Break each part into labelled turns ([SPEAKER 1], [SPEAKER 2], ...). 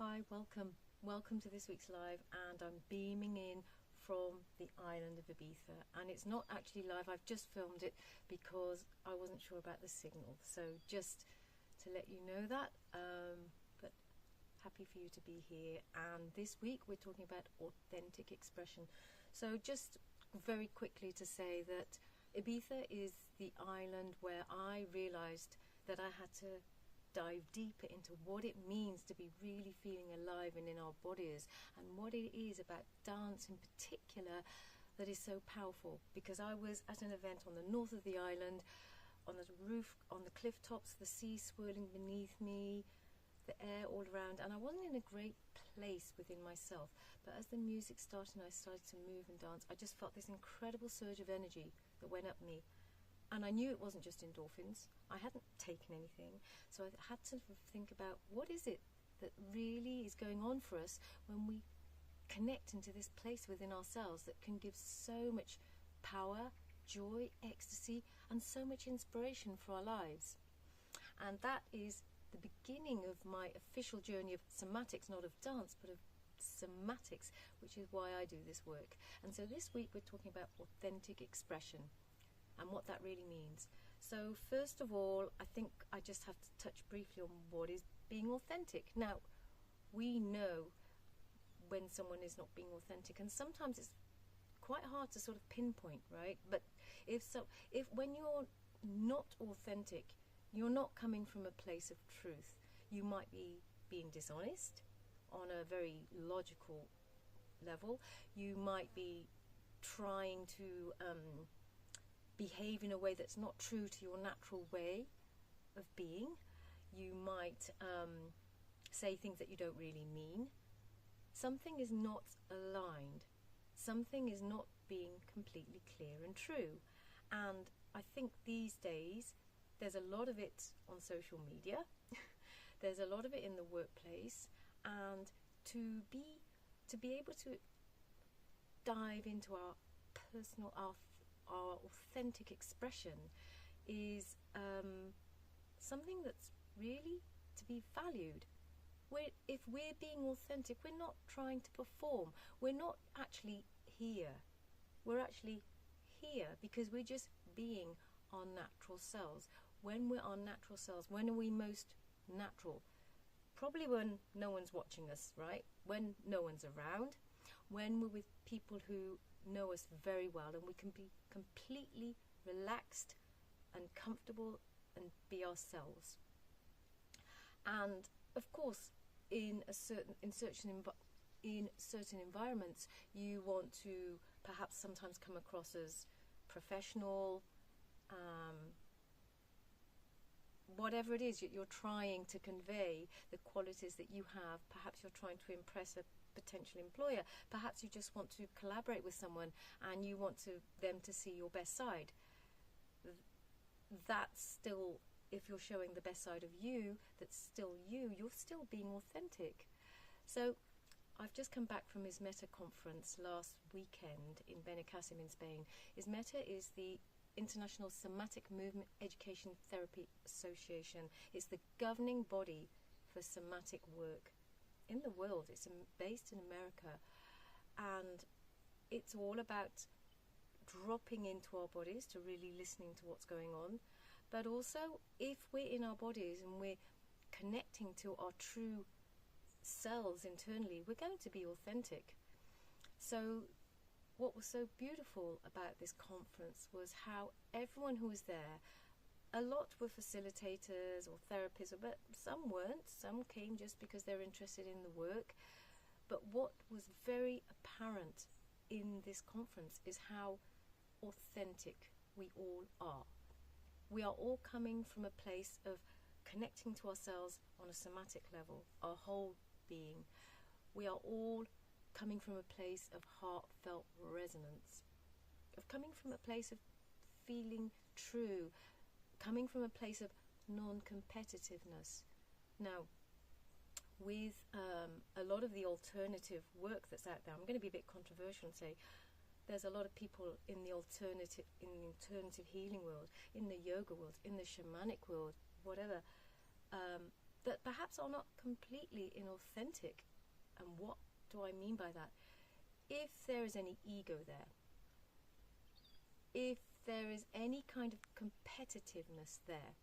[SPEAKER 1] Hi, welcome to this week's live, and I'm beaming in from the island of Ibiza, and it's not actually live. I've just filmed it because I wasn't sure about the signal, so just to let you know that, but happy for you to be here. And this week we're talking about authentic expression. So just very quickly to say that Ibiza is the island where I realized that I had to dive deeper into what it means to be really feeling alive and in our bodies, and what it is about dance in particular that is so powerful. Because I was at an event on the north of the island, on the roof, on the cliff tops, the sea swirling beneath me, the air all around, and I wasn't in a great place within myself. But as the music started and I started to move and dance, I just felt this incredible surge of energy that went up me. And I knew it wasn't just endorphins. I hadn't taken anything. So I had to think about what is it that really is going on for us when we connect into this place within ourselves that can give so much power, joy, ecstasy, and so much inspiration for our lives. And that is the beginning of my official journey of somatics, not of dance, but of somatics, which is why I do this work. And so this week we're talking about authentic expression and what that really means. So first of all, I think I just have to touch briefly on what is being authentic. Now, we know when someone is not being authentic, and sometimes it's quite hard to sort of pinpoint, right? But if when you're not authentic, you're not coming from a place of truth. You might be being dishonest on a very logical level. You might be trying to behave in a way that's not true to your natural way of being. You might say things that you don't really mean. Something is not aligned. Something is not being completely clear and true. And I think these days there's a lot of it on social media. There's a lot of it in the workplace, and to be able to dive into our personal, our authentic expression is something that's really to be valued. If we're being authentic, we're not trying to perform. We're not actually here. We're actually here because we're just being our natural selves. When we're our natural selves, when are we most natural? Probably when no one's watching us, right? When no one's around, when we're with people who know us very well, and we can be completely relaxed and comfortable and be ourselves. And of course, in certain environments, you want to perhaps sometimes come across as professional, whatever it is you're trying to convey, the qualities that you have. Perhaps you're trying to impress a potential employer. Perhaps you just want to collaborate with someone and you want them to see your best side. That's still, if you're showing the best side of you, that's still you're still being authentic. So I've just come back from ISMETA conference last weekend in Benicassim in Spain. ISMETA is the International Somatic Movement Education Therapy Association. It's the governing body for somatic work in the world. It's based in America, and it's all about dropping into our bodies to really listening to what's going on. But also, if we're in our bodies and we're connecting to our true selves internally, we're going to be authentic. So what was so beautiful about this conference was how everyone who was there, a lot were facilitators or therapists, but some weren't. Some came just because they're interested in the work. But what was very apparent in this conference is how authentic we all are. We are all coming from a place of connecting to ourselves on a somatic level, our whole being. We are all coming from a place of heartfelt resonance, of coming from a place of feeling true, coming from a place of non-competitiveness. Now, with a lot of the alternative work that's out there, I'm going to be a bit controversial and say there's a lot of people in the alternative healing world, in the yoga world, in the shamanic world, whatever, that perhaps are not completely inauthentic. And what do I mean by that? If there is any ego there, if there is any kind of competitiveness there,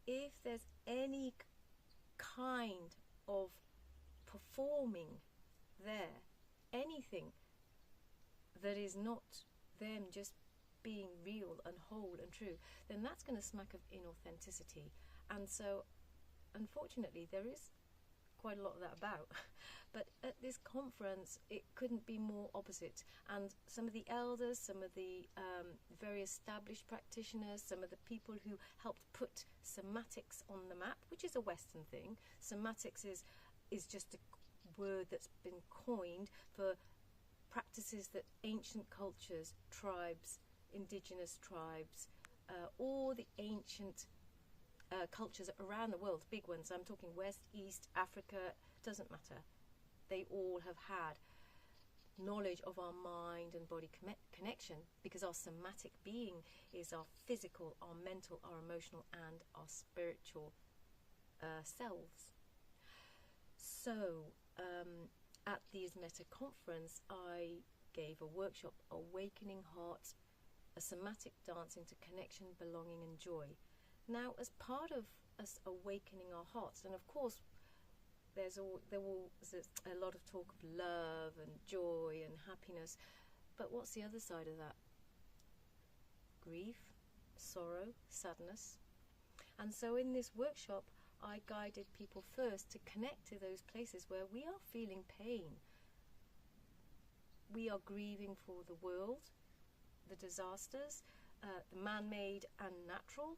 [SPEAKER 1] if there's any kind of performing there, anything that is not them just being real and whole and true, then that's going to smack of inauthenticity. And so unfortunately there is quite a lot of that about. But at this conference it couldn't be more opposite, and some of the elders, some of the very established practitioners, some of the people who helped put somatics on the map, which is a Western thing. Somatics is just a word that's been coined for practices that ancient cultures, tribes, indigenous tribes, all the ancient cultures around the world, big ones, I'm talking West, East, Africa, doesn't matter. They all have had knowledge of our mind and body connection, because our somatic being is our physical, our mental, our emotional and our spiritual selves. So at the ISMETA conference I gave a workshop, Awakening Heart, a somatic dance into connection, belonging and joy. Now, as part of us awakening our hearts, and of course there was a lot of talk of love and joy and happiness, but what's the other side of that? Grief, sorrow, sadness. And so in this workshop I guided people first to connect to those places where we are feeling pain. We are grieving for the world, the disasters, the man-made and natural.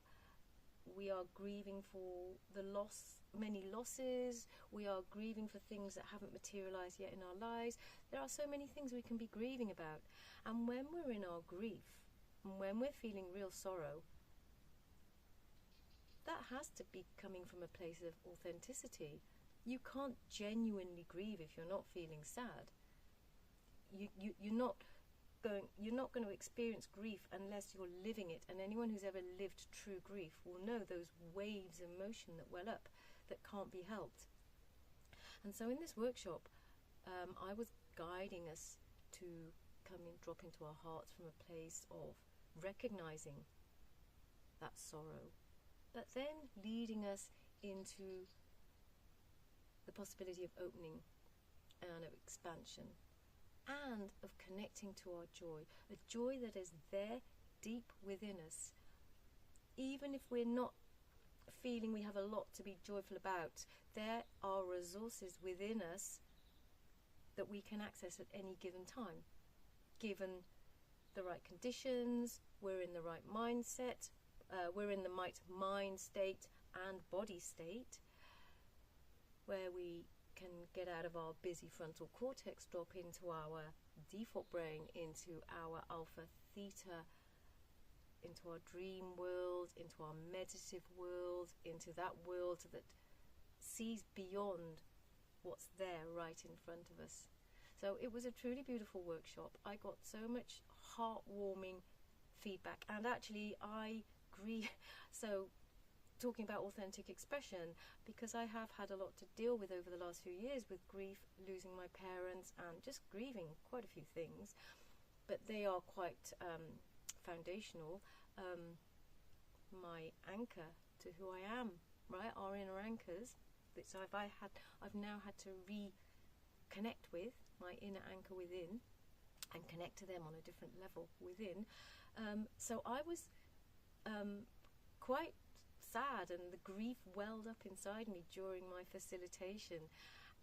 [SPEAKER 1] We are grieving for the loss, many losses. We are grieving for things that haven't materialized yet in our lives. There are so many things we can be grieving about. And when we're in our grief, and when we're feeling real sorrow, that has to be coming from a place of authenticity. You can't genuinely grieve if you're not feeling sad. You're not going to experience grief unless you're living it, and anyone who's ever lived true grief will know those waves of emotion that well up that can't be helped. And so in this workshop I was guiding us to drop into our hearts from a place of recognizing that sorrow, but then leading us into the possibility of opening and of expansion, and of connecting to our joy, a joy that is there deep within us. Even if we're not feeling we have a lot to be joyful about, there are resources within us that we can access at any given time. Given the right conditions, we're in the right mindset, we're in the right mind state and body state, where we can get out of our busy frontal cortex, drop into our default brain, into our alpha theta, into our dream world, into our meditative world, into that world that sees beyond what's there right in front of us. So it was a truly beautiful workshop. I got so much heartwarming feedback, and actually I agree. So talking about authentic expression, because I have had a lot to deal with over the last few years with grief, losing my parents, and just grieving quite a few things, but they are quite foundational. My anchor to who I am, right, our inner anchors, that so I've now had to reconnect with my inner anchor within and connect to them on a different level within. So I was quite sad, and the grief welled up inside me during my facilitation,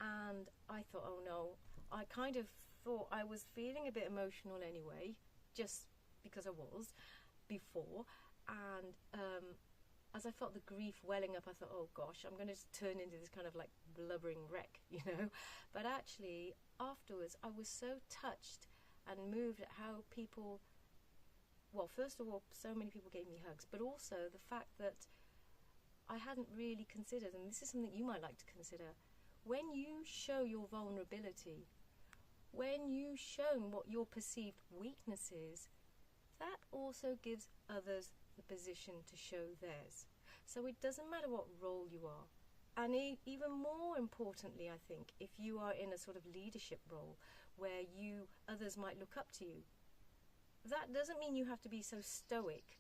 [SPEAKER 1] and I thought, oh no, I kind of thought I was feeling a bit emotional anyway, just because I was before, and as I felt the grief welling up, I thought, oh gosh, I'm going to just turn into this kind of like blubbering wreck, you know. But actually afterwards I was so touched and moved at how people, well, first of all, so many people gave me hugs, but also the fact that I hadn't really considered, and this is something you might like to consider, when you show your vulnerability, when you show what your perceived weakness is, that also gives others the position to show theirs. So it doesn't matter what role you are. And even more importantly, I think, if you are in a sort of leadership role where others might look up to you, that doesn't mean you have to be so stoic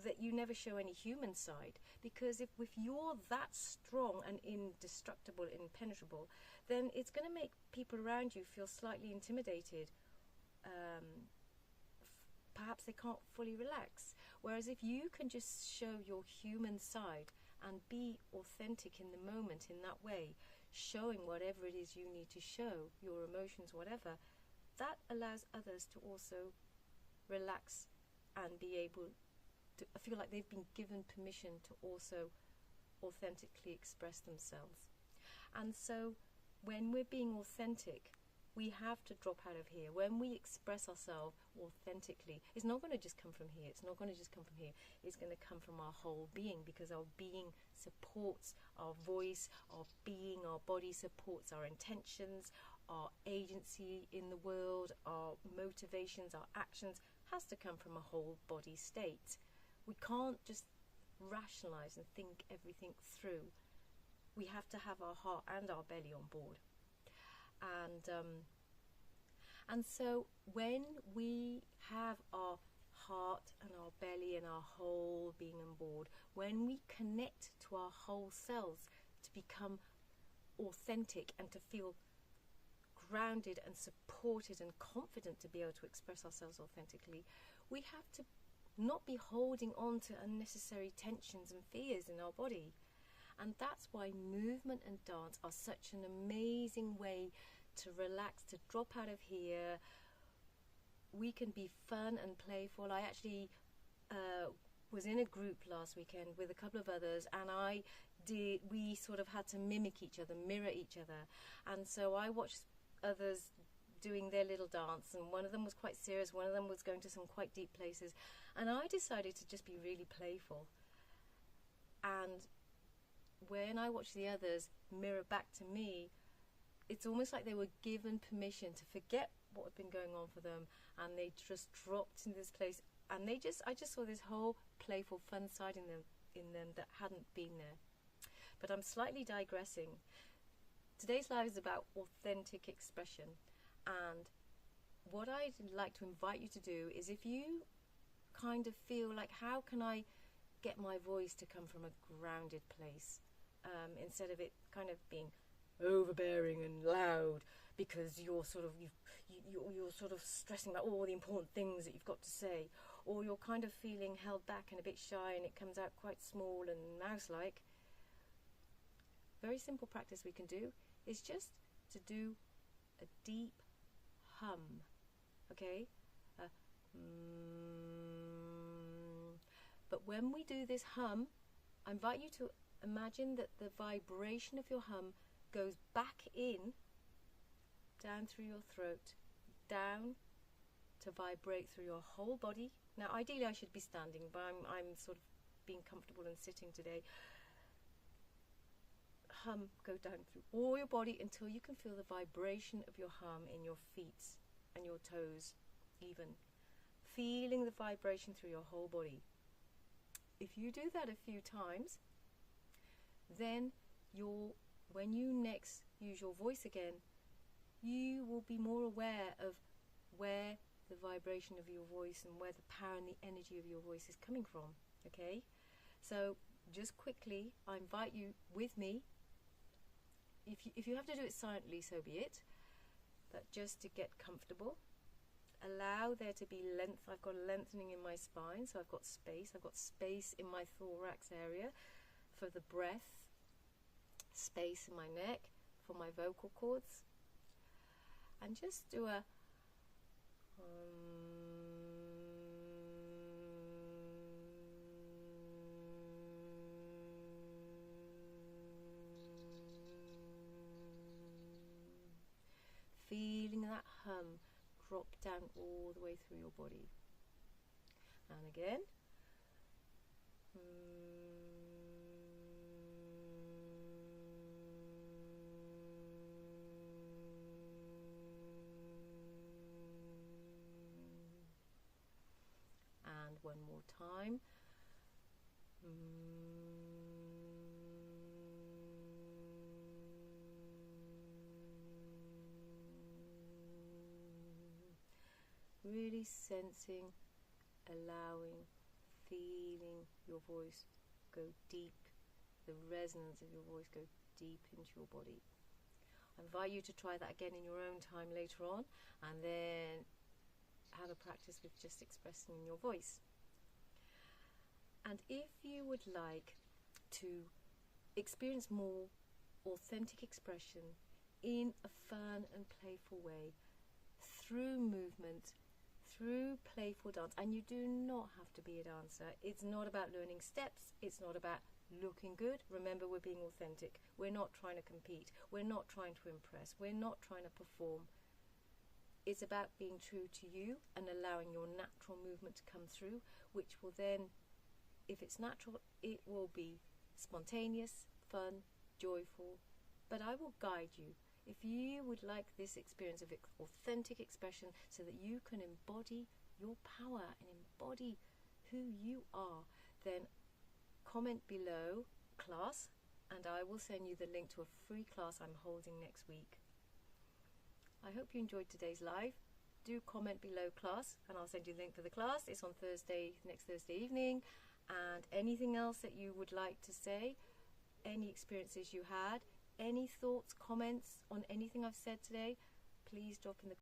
[SPEAKER 1] that you never show any human side. Because if you're that strong and indestructible, impenetrable, then it's going to make people around you feel slightly intimidated. Perhaps they can't fully relax. Whereas if you can just show your human side and be authentic in the moment in that way, showing whatever it is you need to show, your emotions, whatever, that allows others to also relax and be able to feel like they've been given permission to also authentically express themselves. And so when we're being authentic, we have to drop out of here. When we express ourselves authentically, it's not going to just come from here. It's not going to just come from here. It's going to come from our whole being, because our being supports our voice, our being, our body supports our intentions, our agency in the world, our motivations, our actions has to come from a whole body state. We can't just rationalize and think everything through. We have to have our heart and our belly on board. And so when we have our heart and our belly and our whole being on board, when we connect to our whole selves to become authentic and to feel grounded and supported and confident to be able to express ourselves authentically, we have to not be holding on to unnecessary tensions and fears in our body. And that's why movement and dance are such an amazing way to relax, to drop out of here. We can be fun and playful. I actually was in a group last weekend with a couple of others, and we sort of had to mimic each other, mirror each other. And so I watched others doing their little dance, and one of them was quite serious, one of them was going to some quite deep places, and I decided to just be really playful. And when I watched the others mirror back to me, it's almost like they were given permission to forget what had been going on for them, and they just dropped into this place, and I just saw this whole playful fun side in them that hadn't been there. But I'm slightly digressing. Today's live is about authentic expression, and what I'd like to invite you to do is, if you kind of feel like, how can I get my voice to come from a grounded place, instead of it kind of being overbearing and loud, because you're sort of stressing about all the important things that you've got to say, or you're kind of feeling held back and a bit shy and it comes out quite small and mouse-like. Very simple practice we can do is just to do a deep hum, okay? But when we do this hum, I invite you to imagine that the vibration of your hum goes back in, down through your throat, down to vibrate through your whole body. Now ideally I should be standing, but I'm sort of being comfortable and sitting today. Hum, go down through all your body until you can feel the vibration of your hum in your feet and your toes even. Feeling the vibration through your whole body. If you do that a few times, then when you next use your voice again, you will be more aware of where the vibration of your voice and where the power and the energy of your voice is coming from, okay? So just quickly, I invite you with me. If you have to do it silently, so be it, but just to get comfortable, allow there to be length. I've got a lengthening in my spine, so I've got space in my thorax area for the breath, space in my neck for my vocal cords, and just do a feeling that hum drop down all the way through your body. And again. And one more time. really sensing, allowing, feeling your voice go deep, the resonance of your voice go deep into your body. I invite you to try that again in your own time later on, and then have a practice with just expressing in your voice. And if you would like to experience more authentic expression in a fun and playful way, through movement, through playful dance, and you do not have to be a dancer. It's not about learning steps, it's not about looking good. Remember, we're being authentic. We're not trying to compete, we're not trying to impress, we're not trying to perform. It's about being true to you and allowing your natural movement to come through, which will then, if it's natural, it will be spontaneous, fun, joyful. But I will guide you. If you would like this experience of authentic expression so that you can embody your power and embody who you are, then comment below class and I will send you the link to a free class I'm holding next week. I hope you enjoyed today's live. Do comment below class and I'll send you the link for the class. It's on Thursday, next Thursday evening. And anything else that you would like to say, any experiences you had, any thoughts, comments on anything I've said today, please drop in the